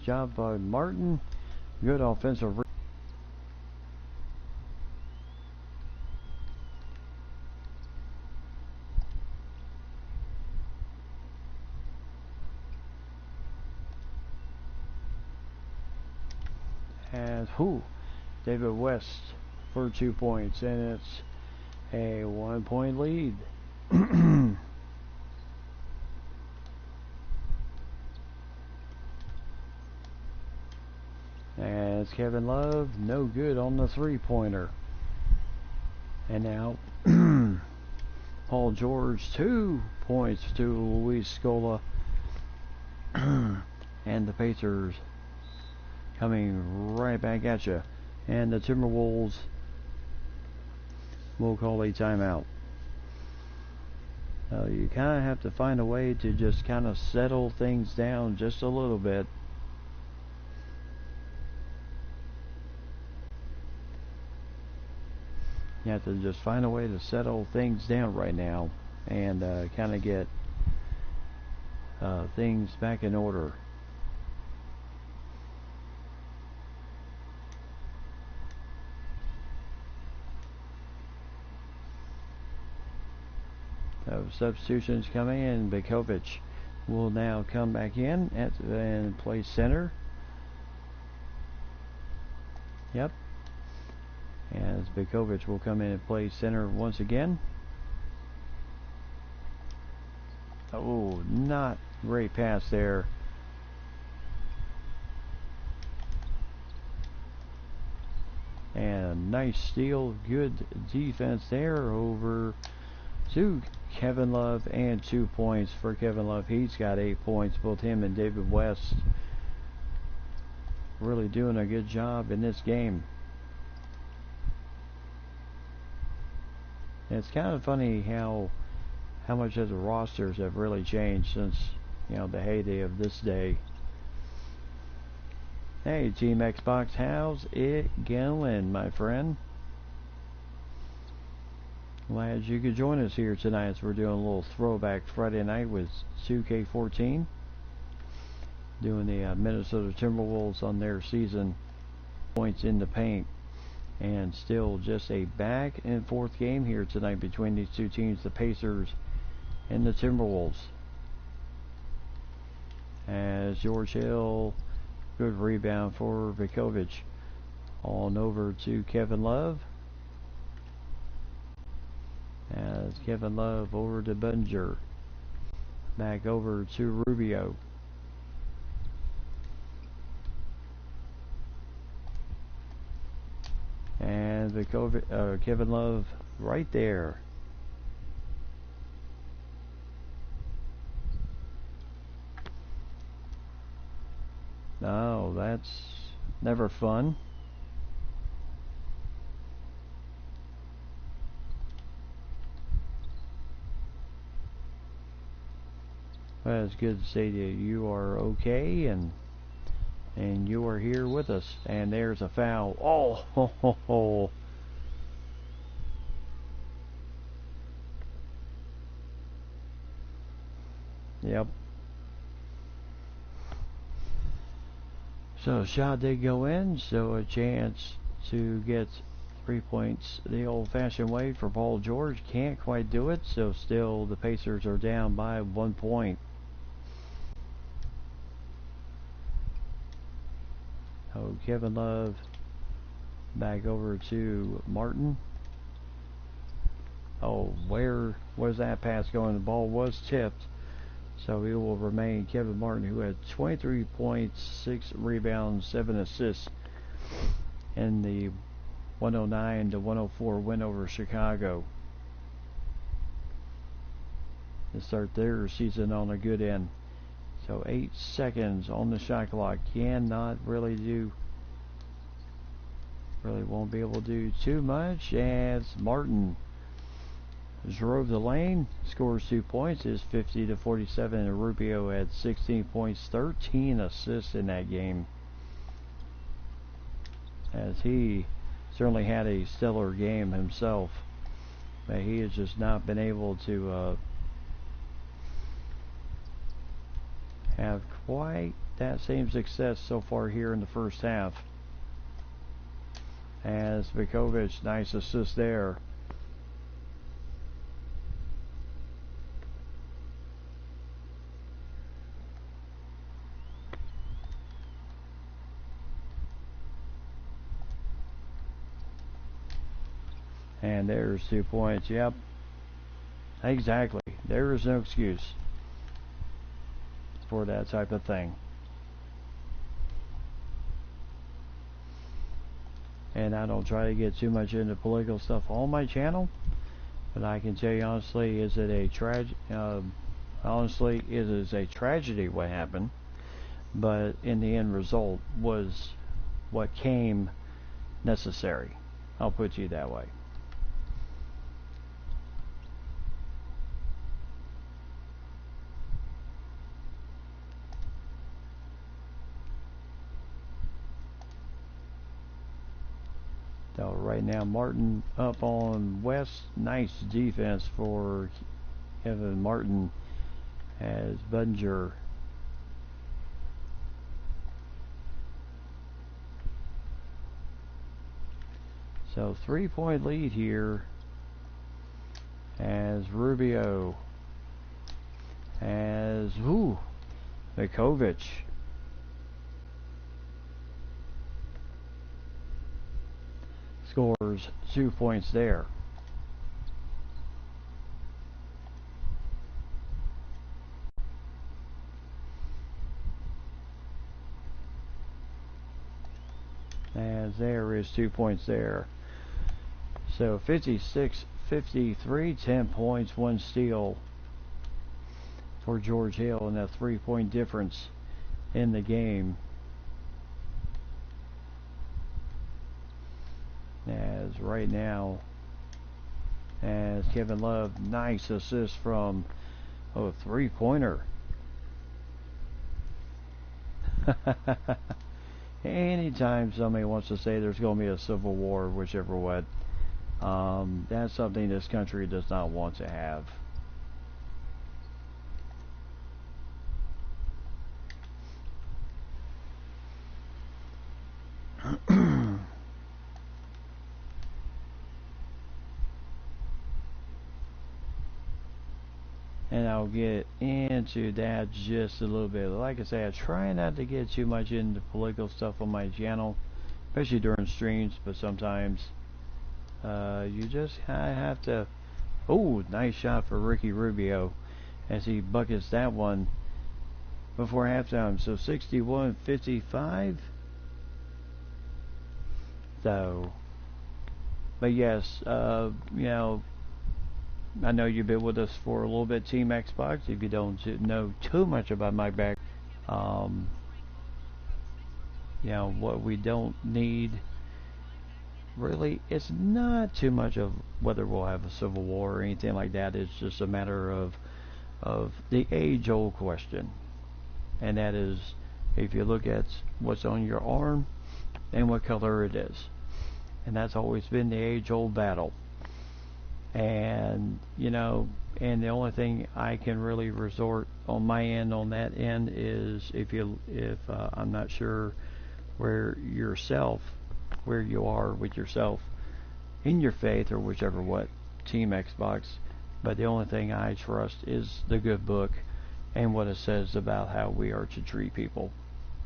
job by Martin. Good offensive. And David West for 2 points, and it's a 1-point lead. As Kevin Love, no good on the three-pointer. And now Paul George, 2 points to Luis Scola. And the Pacers coming right back at you. And the Timberwolves will call a timeout. You kind of have to find a way to just kind of settle things down just a little bit. You have to just find a way to settle things down right now and kind of get things back in order. Substitutions coming in. Bekovic will now come back in and play center. Yep. As Bekovic will come in and play center once again. Oh, not great pass there. And a nice steal. Good defense there over to Kevin Love, and 2 points for Kevin Love. He's got 8 points. Both him and David West really doing a good job in this game. And it's kind of funny how much of the rosters have really changed since, you know, the heyday of this day. Hey, Team Xbox, how's it going, my friend? Glad you could join us here tonight as we're doing a little throwback Friday night with 2K14. Doing the Minnesota Timberwolves on their season points in the paint. And still just a back and forth game here tonight between these two teams, the Pacers and the Timberwolves. As George Hill, good rebound for Bekovic. On over to Kevin Love. As Kevin Love over to Bunger. Back over to Rubio. And Kevin Love right there. No, that's never fun. Well, it's good to say that you are okay and you are here with us. And there's a foul. Oh, ho, ho, ho. Yep. So shot did go in, so a chance to get 3 points the old-fashioned way for Paul George. Can't quite do it, so still the Pacers are down by 1 point. Oh, Kevin Love back over to Martin. Oh, where was that pass going? The ball was tipped. So he will remain Kevin Martin, who had 23 points, 6 rebounds, 7 assists in the 109-104 win over Chicago to start their season on a good end. So 8 seconds on the shot clock. Cannot really won't be able to do too much as Martin drove the lane, scores 2 points, is 50-47, and Rubio had 16 points, 13 assists in that game. As he certainly had a stellar game himself, but he has just not been able to have quite that same success so far here in the first half. As Vukovic, nice assist there. And there's 2 points. Yep. Exactly. There is no excuse for that type of thing. And I don't try to get too much into political stuff on my channel, but I can tell you honestly, it is a tragedy what happened, but in the end result was what came necessary. I'll put it to you that way. So right now Martin up on West. Nice defense for Kevin Martin as Bunger. So 3-point lead here as Rubio as Vukovic. Scores 2 points there. As there is 2 points there. So 56-53, 10 points, 1 steal for George Hill, and a 3-point difference in the game. As right now, as Kevin Love, nice assist from a 3-pointer. Anytime somebody wants to say there's going to be a civil war, whichever way, that's something this country does not want to have. And I'll get into that just a little bit. Like I say, I try not to get too much into political stuff on my channel, especially during streams, but sometimes you just have to. Oh, nice shot for Ricky Rubio as he buckets that one before halftime. So 61-55. So, but yes, you know, I know you've been with us for a little bit, Team Xbox. If you don't know too much about my back, you know, what we don't need, really, it's not too much of whether we'll have a civil war or anything like that. It's just a matter of the age-old question. And that is, if you look at what's on your arm and what color it is. And that's always been the age-old battle. And you know, and the only thing I can really resort on my end on that end is if I'm not sure where you are with yourself in your faith or whichever what Team Xbox, but the only thing I trust is the good book and what it says about how we are to treat people,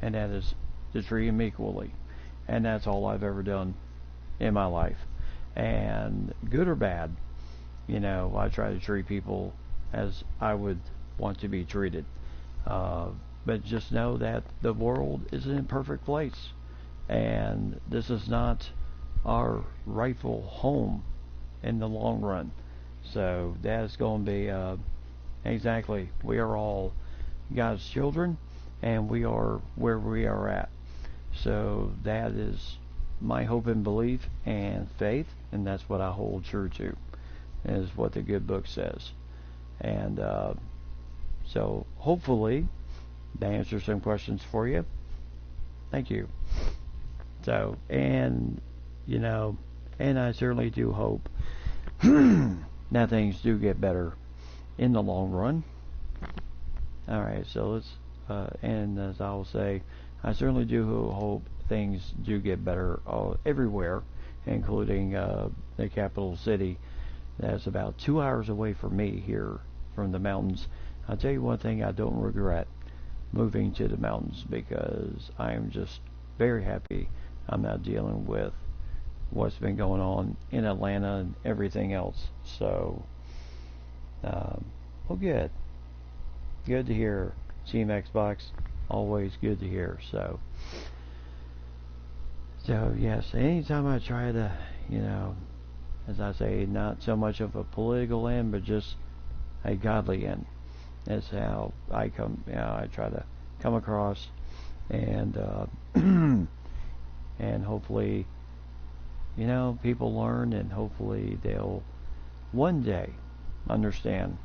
and that is to treat them equally. And that's all I've ever done in my life, and good or bad, you know, I try to treat people as I would want to be treated. But just know that the world is an imperfect place, and this is not our rightful home in the long run. So that's going to be exactly, we are all God's children, and we are where we are at. So that is my hope and belief and faith, and that's what I hold true to, is what the good book says. And so hopefully that answers some questions for you. Thank you. So, and you know, and I certainly do hope that things do get better in the long run. Alright, so let's and as I will say, I certainly do hope things do get better everywhere, including the capital city. That's about 2 hours away from me here from the mountains. I'll tell you one thing, I don't regret moving to the mountains because I am just very happy I'm not dealing with what's been going on in Atlanta and everything else. So, well, good. Good to hear. Team Xbox, always good to hear. So yes, anytime I try to, as I say, not so much of a political end, but just a godly end. That's how I I try to come across, and and hopefully, people learn, and hopefully they'll one day understand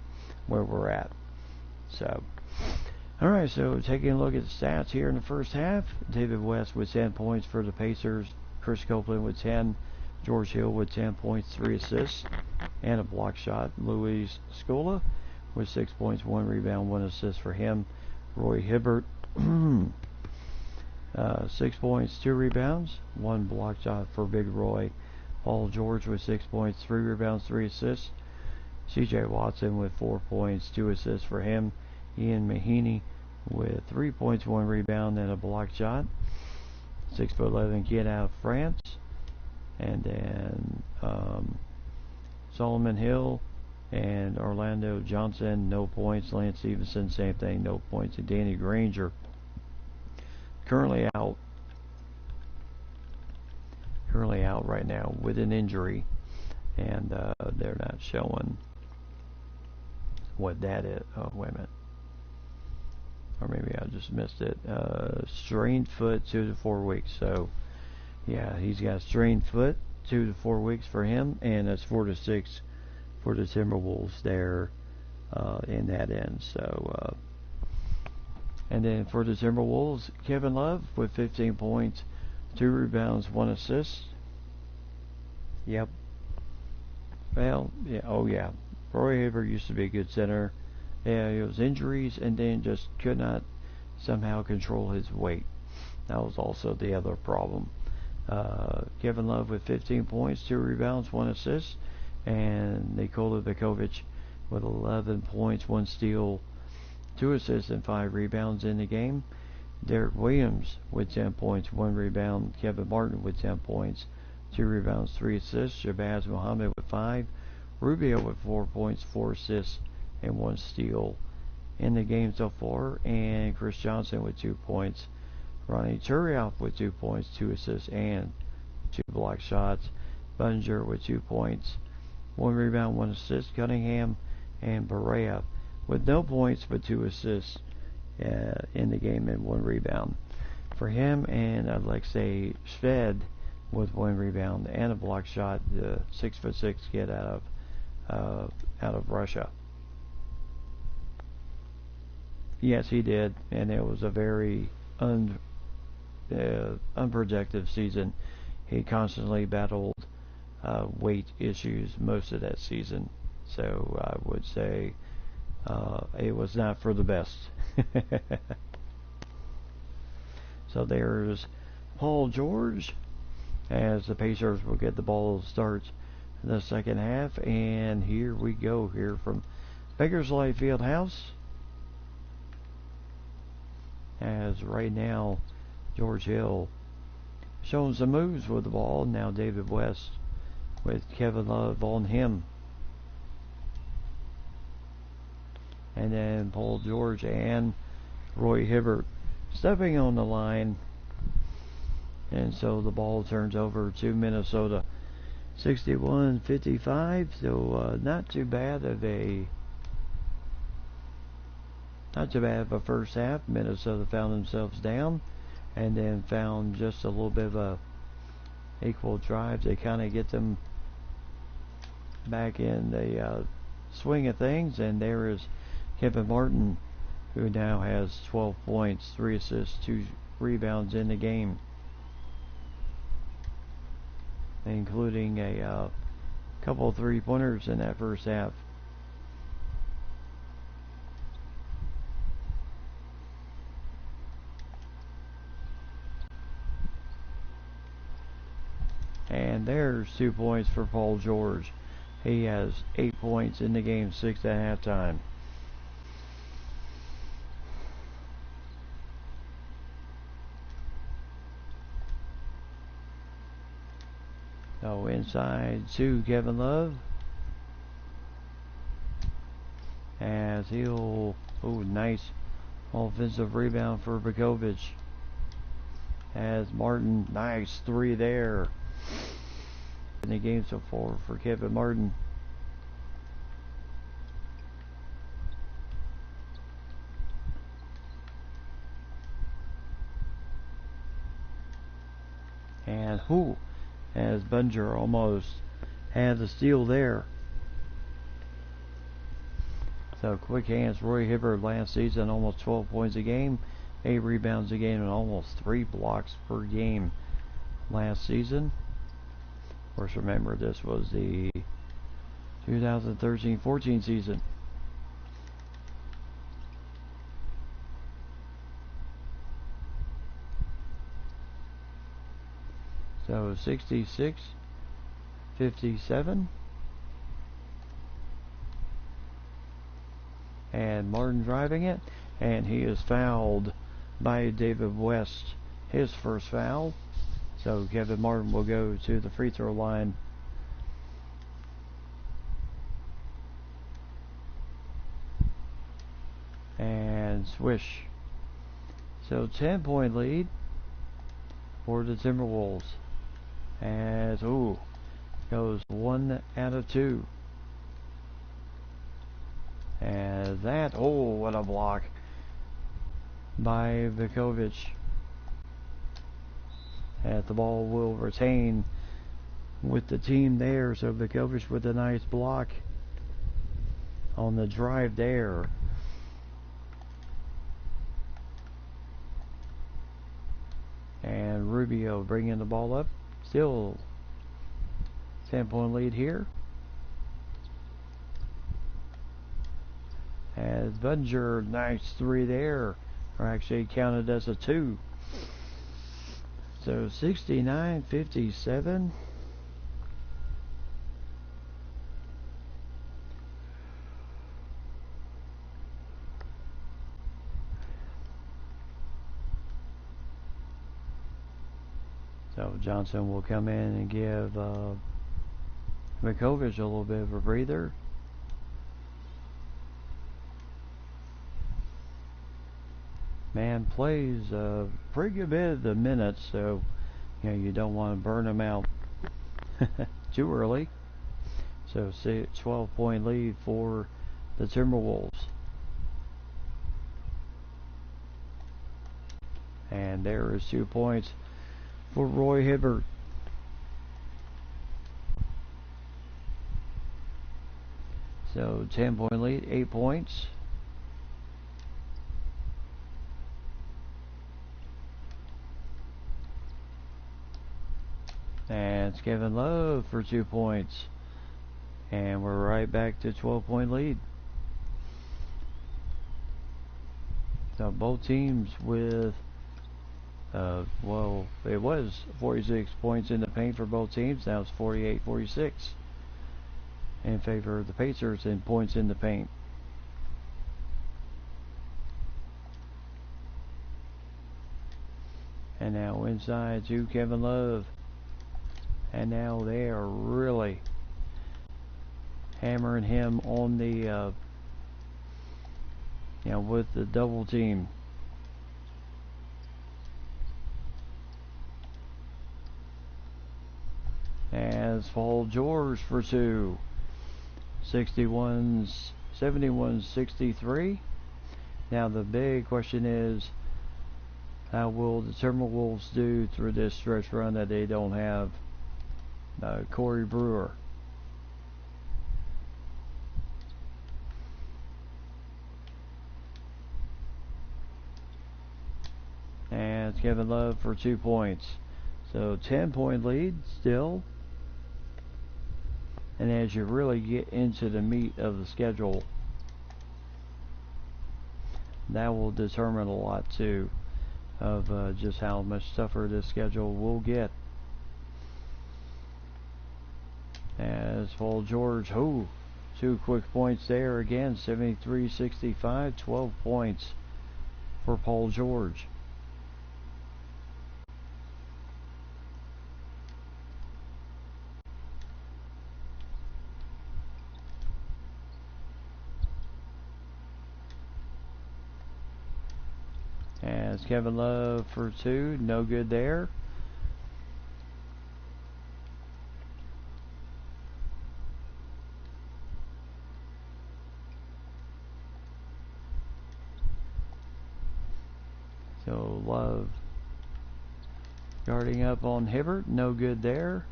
where we're at. So, alright, so taking a look at the stats here in the first half, David West with 10 points for the Pacers, Chris Copeland with 10, George Hill with 10 points, 3 assists, and a block shot. Luis Scola with 6 points, 1 rebound, 1 assist for him. Roy Hibbert, 6 points, 2 rebounds, 1 block shot for Big Roy. Paul George with 6 points, 3 rebounds, 3 assists. CJ Watson with 4 points, 2 assists for him. Ian Mahaney with 3 points, 1 rebound, and a block shot. 6'11" kid out of France. And then Solomon Hill and Orlando Johnson, no points. Lance Stevenson, same thing, no points. And Danny Granger, currently out right now with an injury, and they're not showing what that is. Oh, wait a minute. Or maybe I just missed it. Strained foot, 2 to 4 weeks. So, yeah, he's got a strained foot, 2 to 4 weeks for him, and that's 4 to 6 for the Timberwolves there in that end. So, and then for the Timberwolves, Kevin Love with 15 points, 2 rebounds, 1 assist. Yep. Well, yeah. Oh, yeah. Roy Hibbert used to be a good center. Yeah, it was injuries, and then just could not somehow control his weight. That was also the other problem. Kevin Love with 15 points, 2 rebounds, 1 assist, and Nikola Vukovic with 11 points, 1 steal, 2 assists, and 5 rebounds in the game. Derek Williams with 10 points, 1 rebound. Kevin Martin with 10 points, 2 rebounds, 3 assists. Shabazz Muhammad with 5. Rubio with 4 points, 4 assists, and 1 steal in the game so far. And Chris Johnson with 2 points. Ronnie Turioff with 2 points, 2 assists, and 2 block shots. Bunger with 2 points, 1 rebound, 1 assist. Cunningham and Barea with no points but 2 assists in the game and 1 rebound for him. And Alexei Shved with 1 rebound and a block shot. The 6'6" kid out of Russia. Yes, he did, and it was a very unproductive season. He constantly battled weight issues most of that season, so I would say it was not for the best. So there's Paul George as the Pacers will get the ball to start the second half, and here we go here from Bakersfield Fieldhouse. As right now, George Hill showing some moves with the ball. Now David West with Kevin Love on him. And then Paul George and Roy Hibbert stepping on the line. And so the ball turns over to Minnesota. 61-55. So not too bad of a first half. Minnesota found themselves down and then found just a little bit of a equal drive to kind of get them back in the swing of things. And there is Kevin Martin, who now has 12 points, 3 assists, 2 rebounds in the game, including a couple of 3-pointers in that first half. And there's 2 points for Paul George. He has 8 points in the game, 6 at halftime. So inside to Kevin Love. As he'll, nice offensive rebound for Vukovic. As Martin, nice 3 there. In the game so far for Kevin Martin. And as Bunger almost had the steal there. So quick hands, Roy Hibbert last season, almost 12 points a game, 8 rebounds a game, and almost 3 blocks per game last season. Of course, remember this was the 2013-14 season. So 66-57. And Martin driving it, and he is fouled by David West, his first foul. So Kevin Martin will go to the free throw line. And swish. So 10-point lead for the Timberwolves. As, goes 1 out of 2. And that, what a block by Vukovic. And the ball will retain with the team there. So Vukovic with a nice block on the drive there. And Rubio bringing the ball up. Still 10-point lead here. As Bunger, nice 3 there. Or actually counted as a 2. So 69-57. So Johnson will come in and give Vukovic a little bit of a breather. Man plays a pretty good bit of the minutes, so you don't want to burn him out too early. So 12-point lead for the Timberwolves. And there is 2 points for Roy Hibbert. So 10-point lead, 8 points. And it's Kevin Love for 2 points. And we're right back to 12-point lead. So both teams with, it was 46 points in the paint for both teams. Now it's 48-46 in favor of the Pacers in points in the paint. And now inside to Kevin Love. And now they are really hammering him on the, with the double team. As Paul George for 2. 71-63. Now the big question is, how will the Timberwolves do through this stretch run that they don't have Corey Brewer? And it's Kevin Love for 2 points. So 10-point lead still. And as you really get into the meat of the schedule, that will determine a lot too of just how much tougher this schedule will get. as Paul George, two quick points there again, 73-65, 12 points for Paul George. As Kevin Love for two, no good there. So Love guarding up on Hibbert, no good there.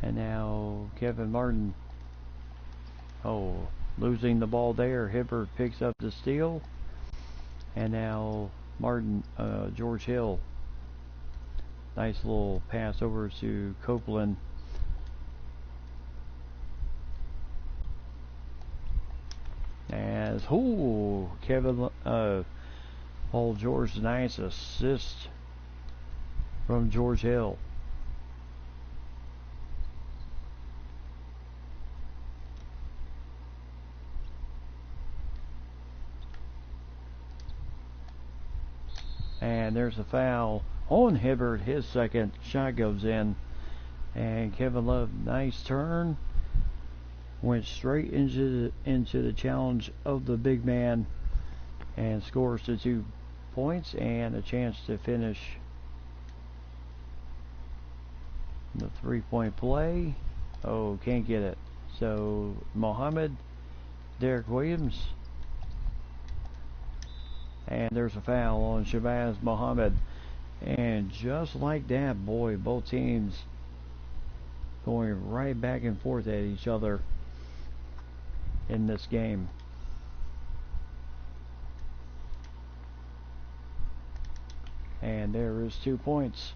And now Kevin Martin, losing the ball there. Hibbert picks up the steal. And now Martin, George Hill, nice little pass over to Copeland. As Kevin Paul George, nice assist from George Hill. And there's a foul on Hibbert. His second shot goes in. And Kevin Love, nice turn. Went straight into the challenge of the big man and scores the 2 points and a chance to finish the 3-point play. Can't get it. So Derek Williams. And there's a foul on Shabazz Muhammad. And just like that, boy, both teams going right back and forth at each other in this game. And there is 2 points.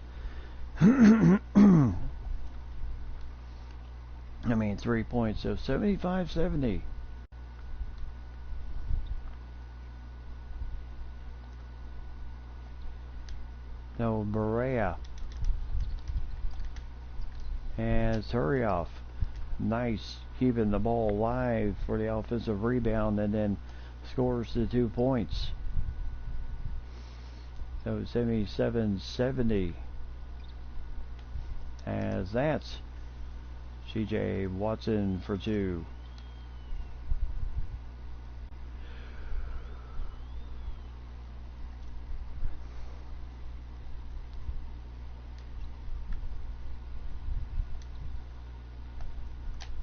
3 points. So 75-70. No, Berea. And Turioff. Nice, keeping the ball alive for the offensive rebound, and then scores the 2 points. So 77-70. As that's CJ Watson for 2.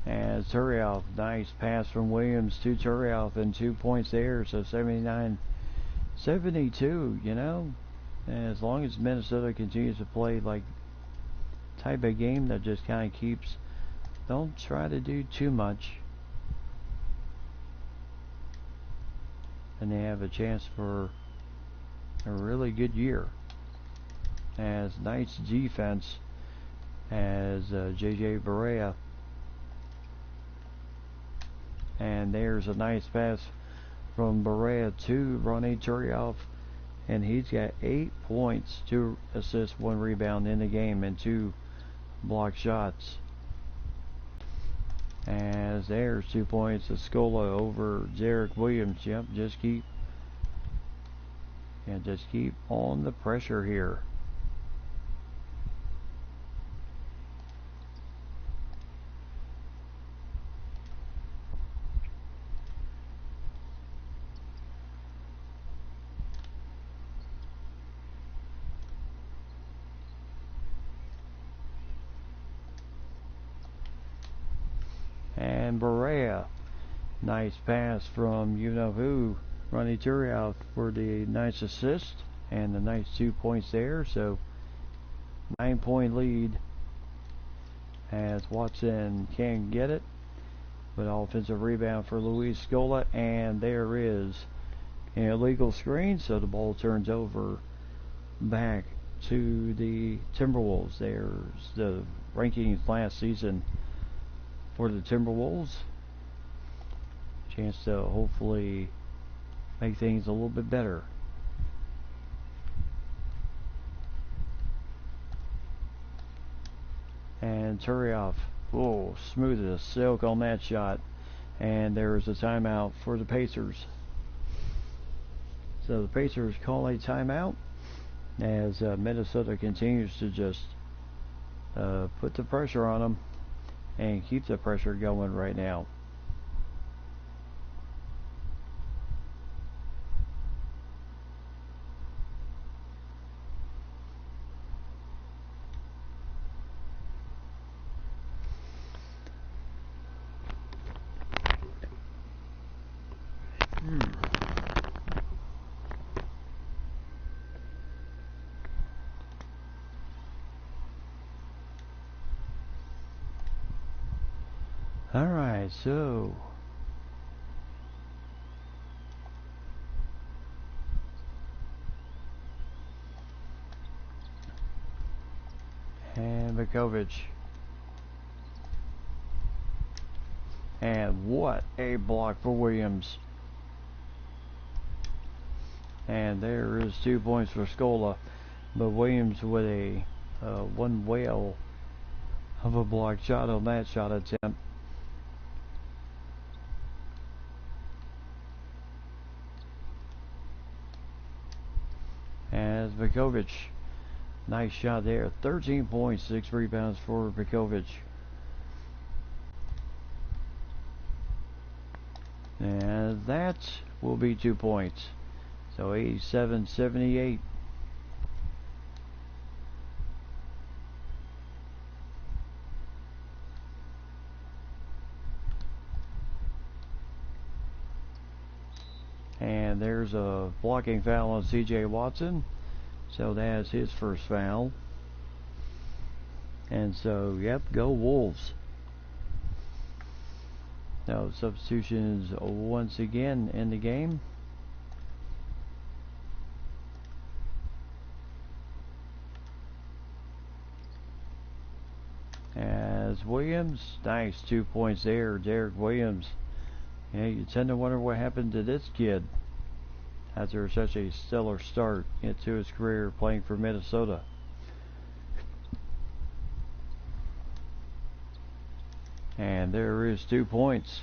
As Turioff, nice pass from Williams to Turioff, and 2 points there. So 79-72, as long as Minnesota continues to play like type of game that just kind of keeps, don't try to do too much, and they have a chance for a really good year. As nice defense as JJ Barea. And there's a nice pass from Barea to Ronnie Turioff, and he's got 8 points, 2 assists, 1 rebound in the game, and 2 block shots. As there's 2 points, Escola over Derek Williams. Yep, just keep on the pressure here. And Barea, nice pass from you-know-who, Ronnie Turioff, for the nice assist and the nice 2 points there. So 9-point lead as Watson can get it, but offensive rebound for Luis Scola, and there is an illegal screen, so the ball turns over back to the Timberwolves. There's the rankings last season for the Timberwolves. Chance to hopefully make things a little bit better. And Turioff, oh, smooth as silk on that shot. And there is a timeout for the Pacers. So the Pacers call a timeout as Minnesota continues to just put the pressure on them and keep the pressure going right now. Alright, so and Vukovic. And what a block for Williams. And there is 2 points for Scola. But Williams with a one whale of a block shot on that shot attempt. As Vukovic, nice shot there. 13 points, 6 rebounds for Vukovic. And that will be 2 points. So 87-78. And there's a blocking foul on CJ Watson. So that's his first foul. And so, yep, go Wolves. Now substitutions once again in the game. As Williams, nice 2 points there, Derek Williams. Yeah, you tend to wonder what happened to this kid after such a stellar start into his career playing for Minnesota. And there is 2 points.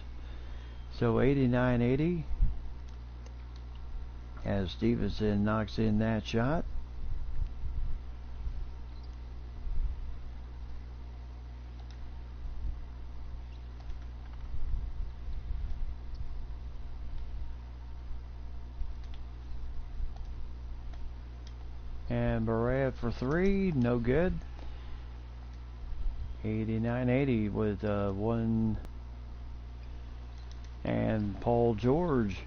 So 89-80 as Stevenson knocks in that shot. And Barrett for 3, no good. 89-80 with 1. And Paul George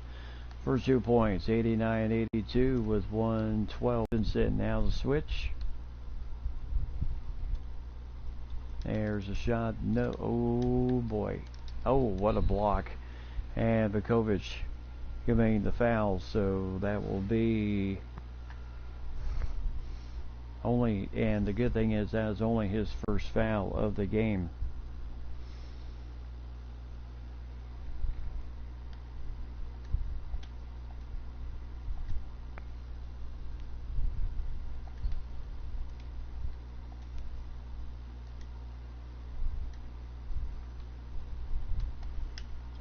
for 2 points. 89-82 with 112. Now the switch. There's a shot. No. Oh boy. Oh, what a block. And Vukovic committing the foul. So that will be only. And the good thing is that is only his first foul of the game.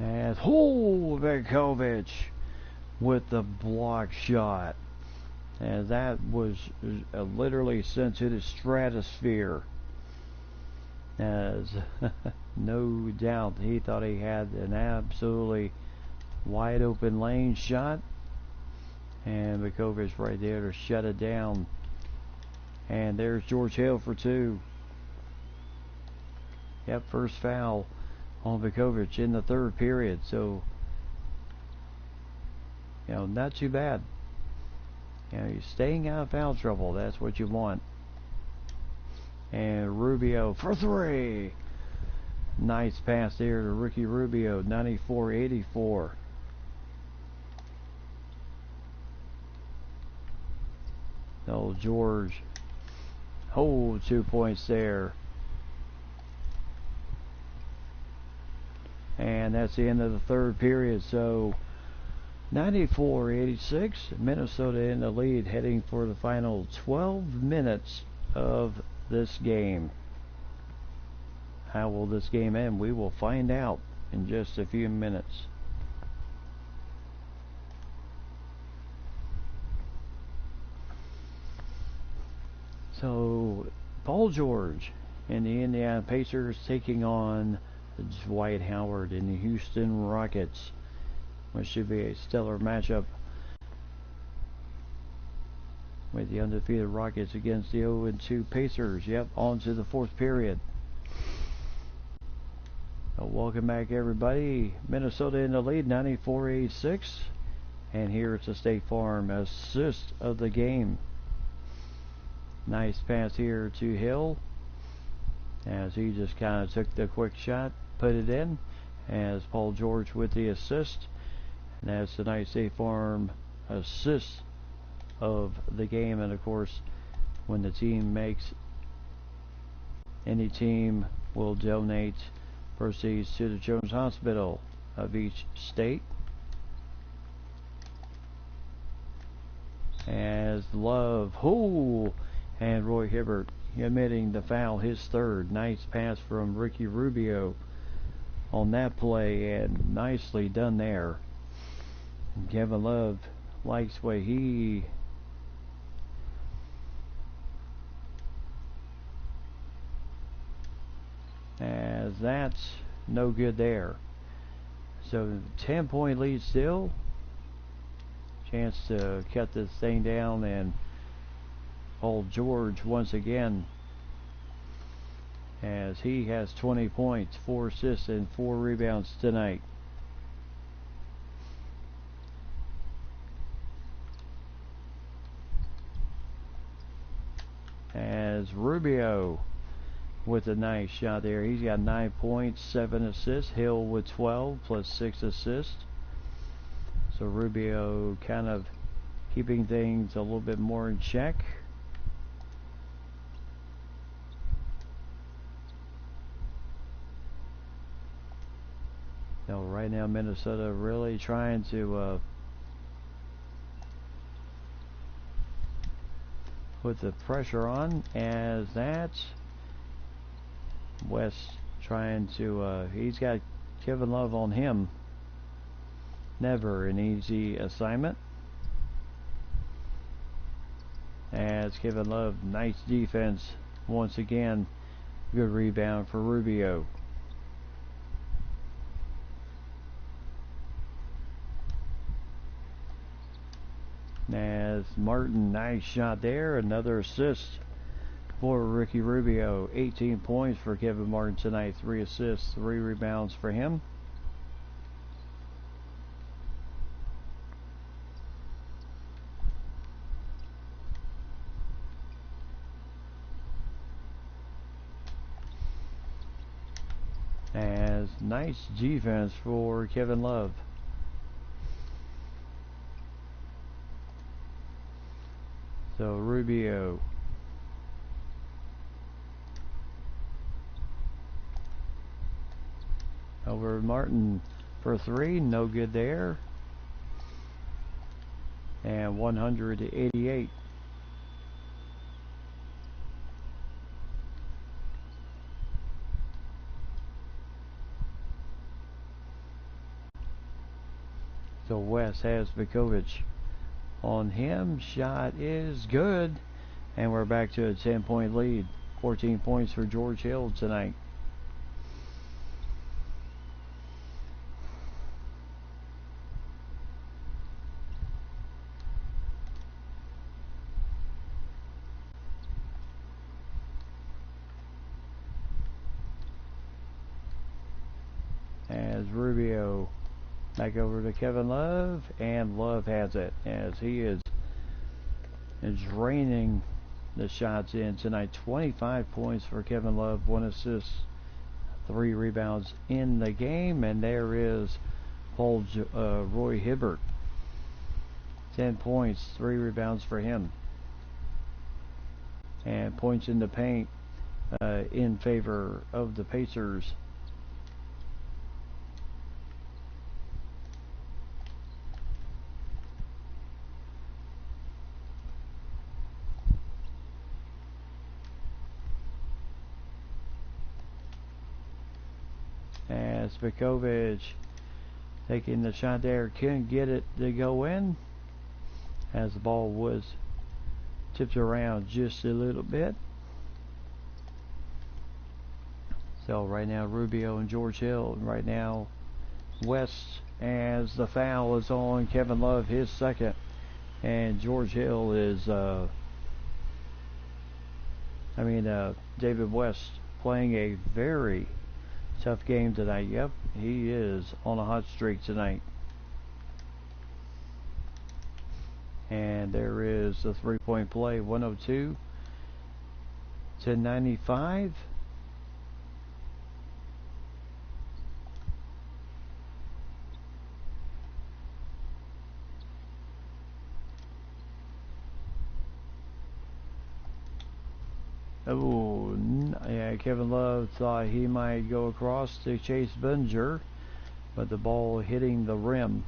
And Vukovic with the block shot. And that was literally sent to the stratosphere. As no doubt he thought he had an absolutely wide open lane shot. And Vukovic right there to shut it down. And there's George Hill for 2. Yep, first foul on Vukovic in the third period. So, you know, not too bad. You know, you're staying out of foul trouble. That's what you want. And Rubio for 3. Nice pass there to Ricky Rubio. 94-84. Oh, George. Oh, 2 points there. And that's the end of the third period. So 94-86, Minnesota in the lead, heading for the final 12 minutes of this game. How will this game end? We will find out in just a few minutes. So, Paul George and the Indiana Pacers taking on Dwight Howard and the Houston Rockets, which should be a stellar matchup, with the undefeated Rockets against the 0-2 Pacers. Yep, on to the fourth period. Welcome back, everybody. Minnesota in the lead, 94-86. And here it's a State Farm assist of the game. Nice pass here to Hill, as he just kind of took the quick shot, put it in, as Paul George with the assist. And that's the nice State Farm assist of the game. And of course, when the team makes, any team will donate proceeds to the Children's Hospital of each state. As Love, and Roy Hibbert committing the foul, his third. Nice pass from Ricky Rubio on that play, and nicely done there. And Kevin Love likes the way he as that's no good there. So 10-point lead still. Chance to cut this thing down, and Paul George once again, as he has 20 points, 4 assists, and 4 rebounds tonight. As Rubio with a nice shot there. He's got 9 points, 7 assists. Hill with 12 plus 6 assists. So Rubio kind of keeping things a little bit more in check. So right now Minnesota really trying to put the pressure on, as that's West trying to, he's got Kevin Love on him. Never an easy assignment. As Kevin Love, nice defense once again. Good rebound for Rubio. As Martin, nice shot there. Another assist for Ricky Rubio. 18 points for Kevin Martin tonight. 3 assists, 3 rebounds for him. As nice defense for Kevin Love. So Rubio. Over Martin for 3, no good there. And 188. So West has Vikovic on him. Shot is good. And we're back to a 10-point lead. 14 points for George Hill tonight. As Rubio back over to Kevin Love, and Love has it, as he is draining the shots in tonight. 25 points for Kevin Love, 1 assist, 3 rebounds in the game. And there is Roy Hibbert, 10 points, 3 rebounds for him, and points in the paint in favor of the Pacers. As Bekovic taking the shot there, couldn't get it to go in, as the ball was tipped around just a little bit. So right now Rubio and George Hill, and right now West, as the foul is on Kevin Love, his second, and George Hill is David West playing a very tough game tonight. Yep, he is on a hot streak tonight. And there is a 3-point play, 102-95. Oh, yeah, Kevin Love thought he might go across to chase Bunger, but the ball hitting the rim,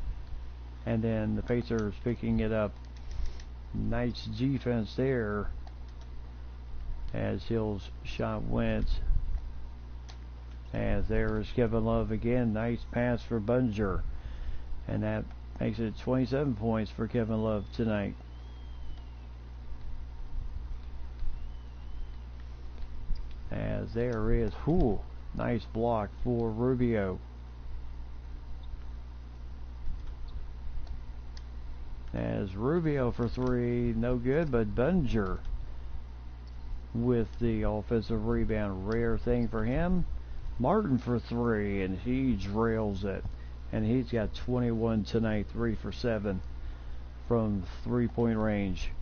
and then the Pacers picking it up. Nice defense there, as Hill's shot went. As there is Kevin Love again, nice pass for Bunger, and that makes it 27 points for Kevin Love tonight. As there is, nice block for Rubio. As Rubio for three, no good, but Bunger with the offensive rebound. Rare thing for him. Martin for three, and he drills it. And he's got 21 tonight, 3 for 7 from 3-point range.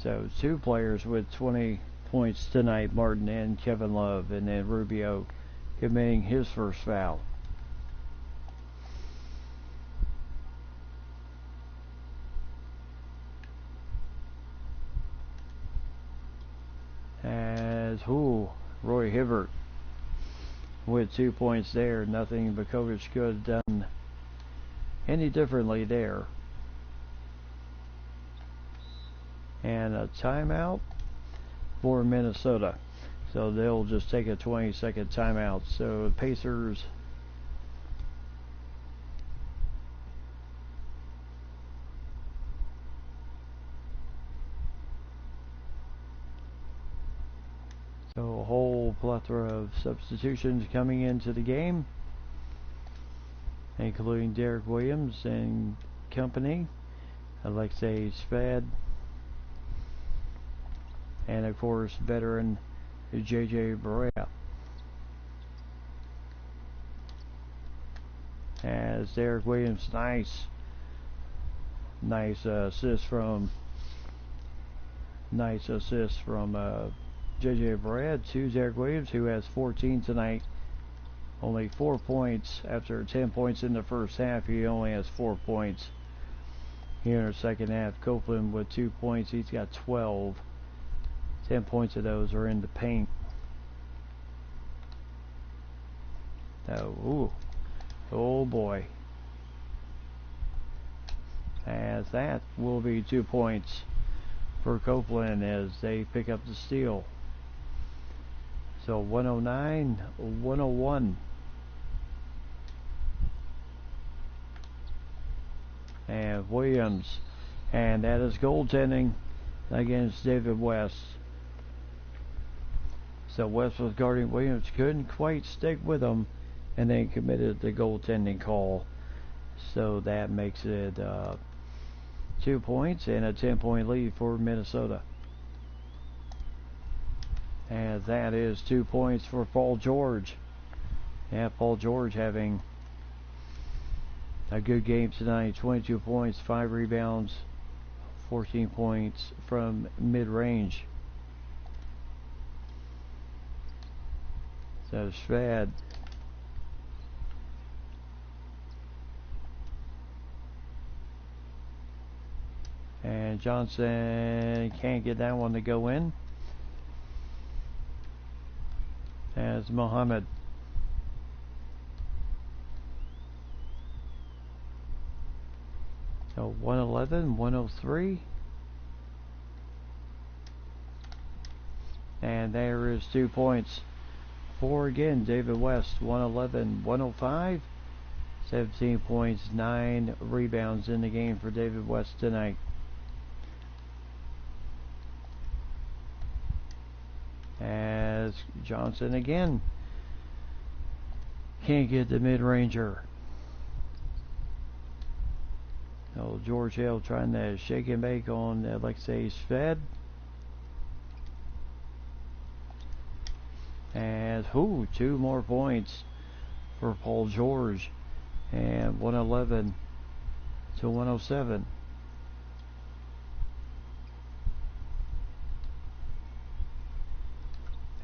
So 2 players with 20 points tonight, Martin and Kevin Love, and then Rubio committing his first foul. As Roy Hibbert with 2 points there. Nothing Bekovic could have done any differently there. And a timeout for Minnesota. So they'll just take a 20-second timeout. So Pacers so a whole plethora of substitutions coming into the game, including Derek Williams and company, Alexei Sved, and of course veteran JJ Barea. As Derek Williams, nice assist from JJ Barea to Derek Williams, who has 14 tonight. Only 4 points after 10 points in the first half. He only has 4 points here in the second half. Copeland with 2 points. He's got 12. 10 points of those are in the paint. Oh boy. As that will be 2 points for Copeland as they pick up the steal. So 109-101. And Williams, and that is goaltending against David West. So West was guarding Williams, couldn't quite stick with him, and then committed the goaltending call. So that makes it 2 points and a 10-point lead for Minnesota. And that is 2 points for Paul George. Yeah, Paul George having a good game tonight. 22 points, 5 rebounds, 14 points from mid-range. So Sved. And Johnson can't get that one to go in. As Mohammed. So 111-103. And there is 2 points for again David West, 111-105. 17 points, 9 rebounds in the game for David West tonight. As Johnson again can't get the mid-ranger. Oh, George Hill trying to shake and bake on Alexei Sved. And 2 more points for Paul George. And 111-107.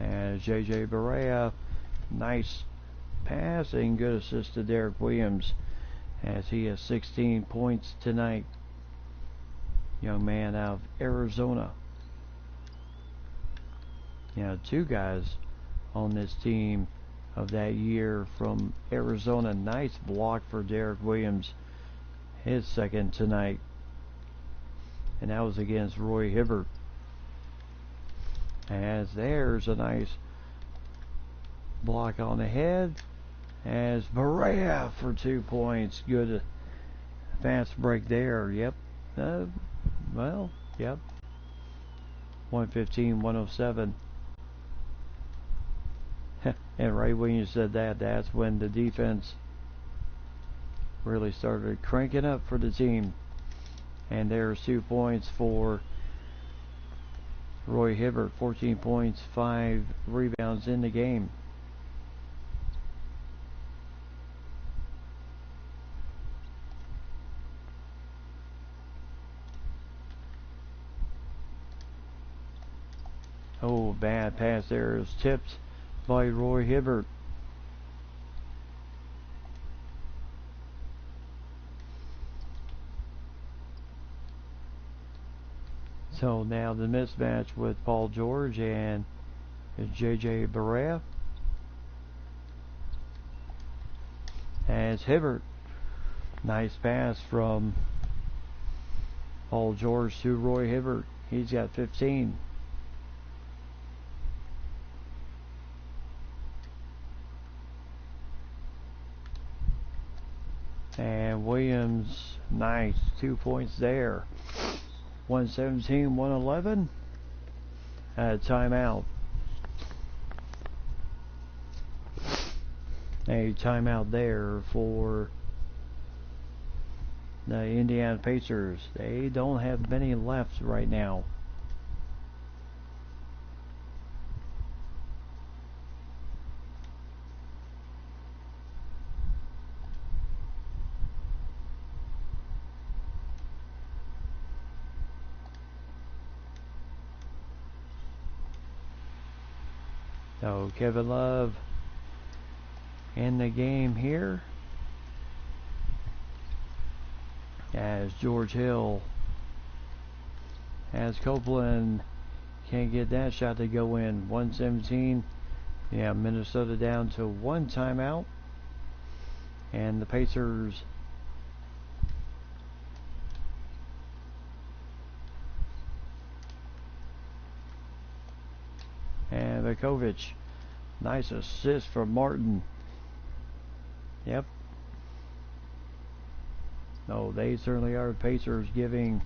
And JJ Barea, nice pass and good assist to Derek Williams as he has 16 points tonight. Young man out of Arizona. 2 guys on this team of that year from Arizona. Nice block for Derek Williams, his second tonight, and that was against Roy Hibbert. As there's a nice block on the head as Barea for 2 points. Good fast break there. Yep. 115-107. And right when you said that, that's when the defense really started cranking up for the team. And there's 2 points for Roy Hibbert. 14 points, 5 rebounds in the game. Oh, bad pass there is tipped by Roy Hibbert. So now the mismatch with Paul George and JJ Barea. As Hibbert, nice pass from Paul George to Roy Hibbert. He's got 15. And Williams, nice 2 points there. 117-111. Timeout. A timeout there for the Indiana Pacers. They don't have many left right now. So Kevin Love in the game here as George Hill, as Copeland can't get that shot to go in. 117. Yeah, Minnesota down to 1 timeout, and the Pacers and Vukovic, nice assist from Martin. Yep. No, they certainly are. Pacers giving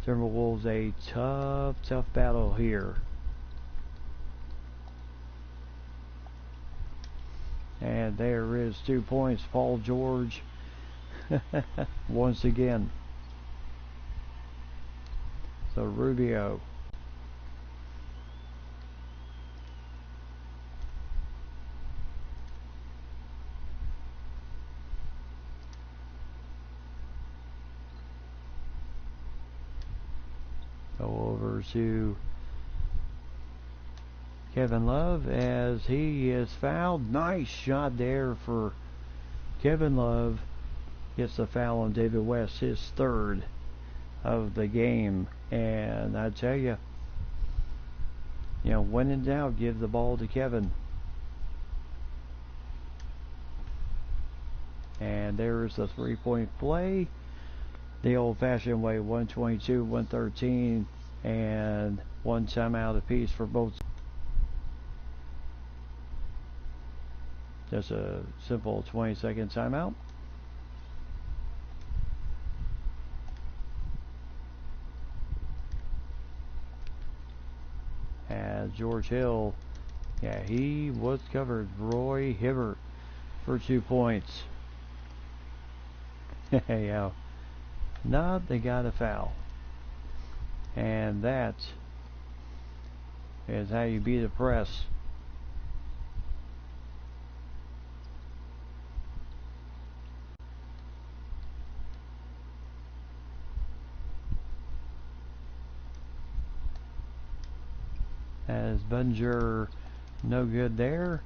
Timberwolves a tough battle here. And there is 2 points. Paul George once again. So Rubio. Go over to Kevin Love as he is fouled. Nice shot there for Kevin Love. Gets the foul on David West, his third of the game. And I tell you, when in doubt, give the ball to Kevin. And there's the 3-point play. The old-fashioned way, 122, 113, and 1 timeout apiece for both. Just a simple 20-second timeout. As George Hill, yeah, he was covered. Roy Hibbert for 2 points. Yeah. No, they got a foul. And that is how you beat a press. As Bunger, no good there.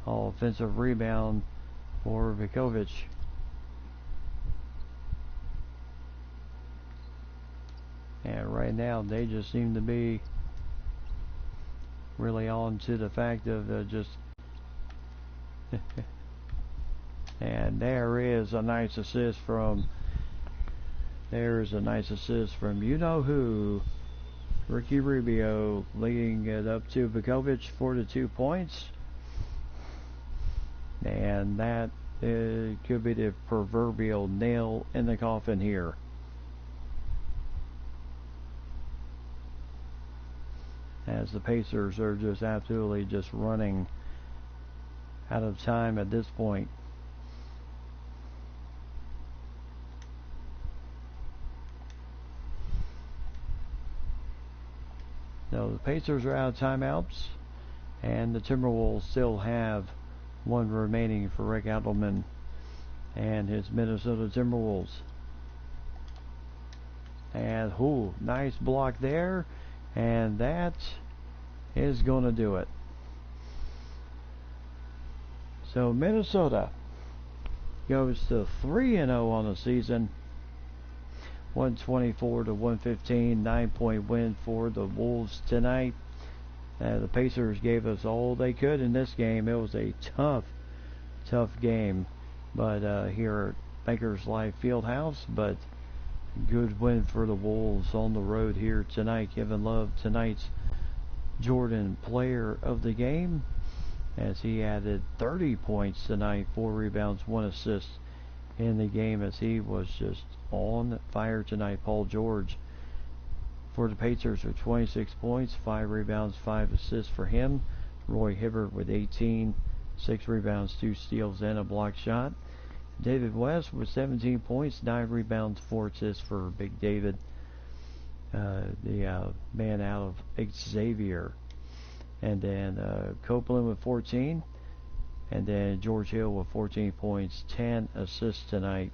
Offensive rebound for Vukovic. And right now they just seem to be really on to the fact of just and there is a nice assist from you know who, Ricky Rubio, leading it up to Vukovic for the 2 points. And that could be the proverbial nail in the coffin here. As the Pacers are just absolutely just running out of time at this point. So the Pacers are out of timeouts, and the Timberwolves still have one remaining for Rick Adelman and his Minnesota Timberwolves. And nice block there, and that is going to do it. So Minnesota goes to 3-0 on the season. 124 to 115, 9-point win for the Wolves tonight. The Pacers gave us all they could in this game. It was a tough game, but here at Bankers Life Fieldhouse, but good win for the Wolves on the road here tonight. Kevin Love, tonight's Jordan Player of the Game, as he added 30 points tonight, 4 rebounds, 1 assist in the game, as he was just on fire tonight. Paul George for the Pacers with 26 points, 5 rebounds, 5 assists for him. Roy Hibbert with 18, 6 rebounds, 2 steals, and a block shot. David West with 17 points, 9 rebounds, 4 assists for Big David, the man out of Xavier. And then Copeland with 14. And then George Hill with 14 points, 10 assists tonight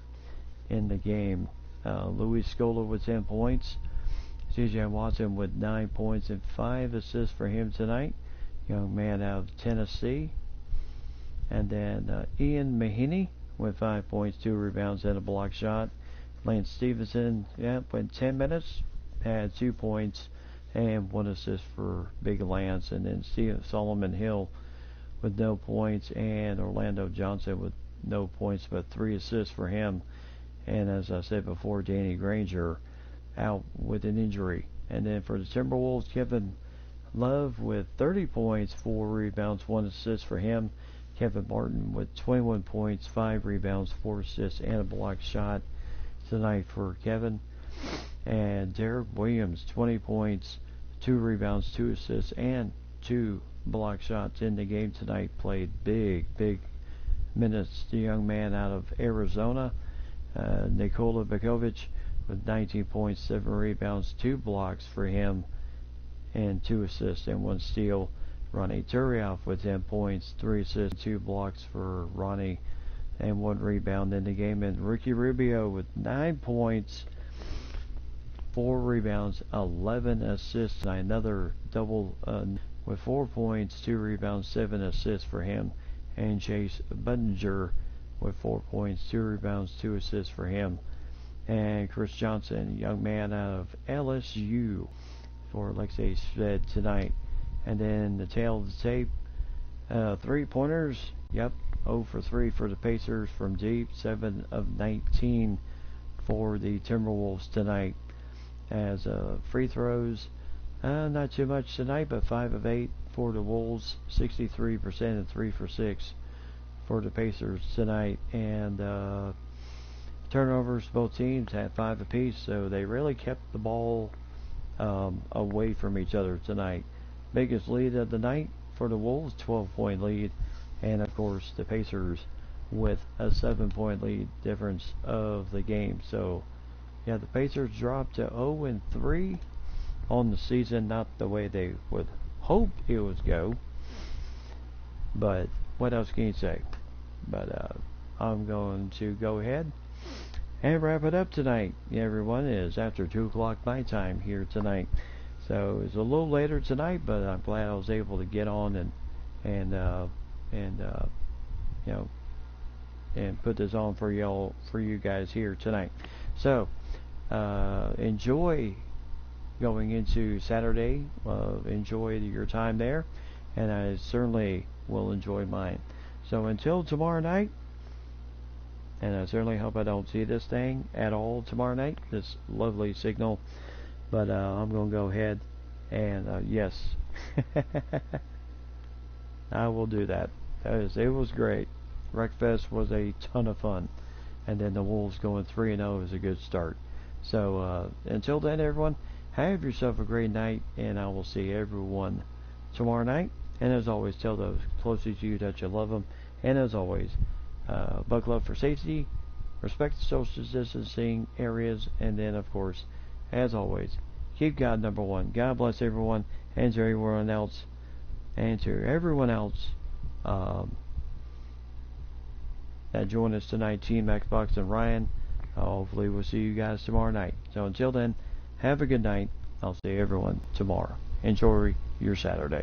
in the game. Louis Scola with 10 points. C.J. Watson with 9 points and 5 assists for him tonight. Young man out of Tennessee. And then Ian Mahiney with 5 points, 2 rebounds, and a block shot. Lance Stevenson, went 10 minutes, had 2 points and 1 assist for Big Lance. And then Solomon Hill with no points, and Orlando Johnson with no points but 3 assists for him. And as I said before, Danny Granger out with an injury. And then for the Timberwolves, Kevin Love with 30 points, 4 rebounds, 1 assist for him. Kevin Martin with 21 points, 5 rebounds, 4 assists, and a block shot tonight for Kevin. And Derek Williams, 20 points, 2 rebounds, 2 assists, and 2 block shots in the game tonight. Played big minutes. The young man out of Arizona, Nikola Vukovic, with 19 points, 7 rebounds, 2 blocks for him, and 2 assists and 1 steal. Ronnie Turioff with 10 points, 3 assists, 2 blocks for Ronnie, and 1 rebound in the game. And Ricky Rubio with 9 points, 4 rebounds, 11 assists, and another double with 4 points, 2 rebounds, 7 assists for him. And Chase Budinger with 4 points, 2 rebounds, 2 assists for him. And Chris Johnson, young man out of LSU, for Alexei Shved tonight. And then the tail of the tape, 3-pointers, 0 for 3 for the Pacers from deep, 7 of 19 for the Timberwolves tonight. As free throws, not too much tonight, but 5 of 8 for the Wolves, 63% and 3 for 6 for the Pacers tonight, and turnovers, both teams had 5 apiece, so they really kept the ball away from each other tonight. Biggest lead of the night for the Wolves, 12-point lead, and of course the Pacers with a 7-point lead difference of the game. So yeah, the Pacers dropped to 0-3 on the season, not the way they would hope it would go, but what else can you say? But I'm going to go ahead and wrap it up tonight. Everyone, is after 2 o'clock nighttime here tonight, so it's a little later tonight, but I'm glad I was able to get on and you know, and put this on for you guys here tonight. So enjoy going into Saturday. Enjoy your time there, and I certainly will enjoy mine. So until tomorrow night, and I certainly hope I don't see this thing at all tomorrow night, this lovely signal, but I'm going to go ahead and yes, I will do that. It was great. Wreckfest was a ton of fun, and then the Wolves going 3-0 is a good start. So until then, everyone, have yourself a great night, and I will see everyone tomorrow night. And as always, tell those closest to you that you love them. And as always, buckle up for safety, respect the social distancing areas, and then, of course, as always, keep God number one. God bless everyone, and to everyone else, that joined us tonight, Team Xbox and Ryan. Hopefully we'll see you guys tomorrow night. So until then, have a good night. I'll see everyone tomorrow. Enjoy your Saturday.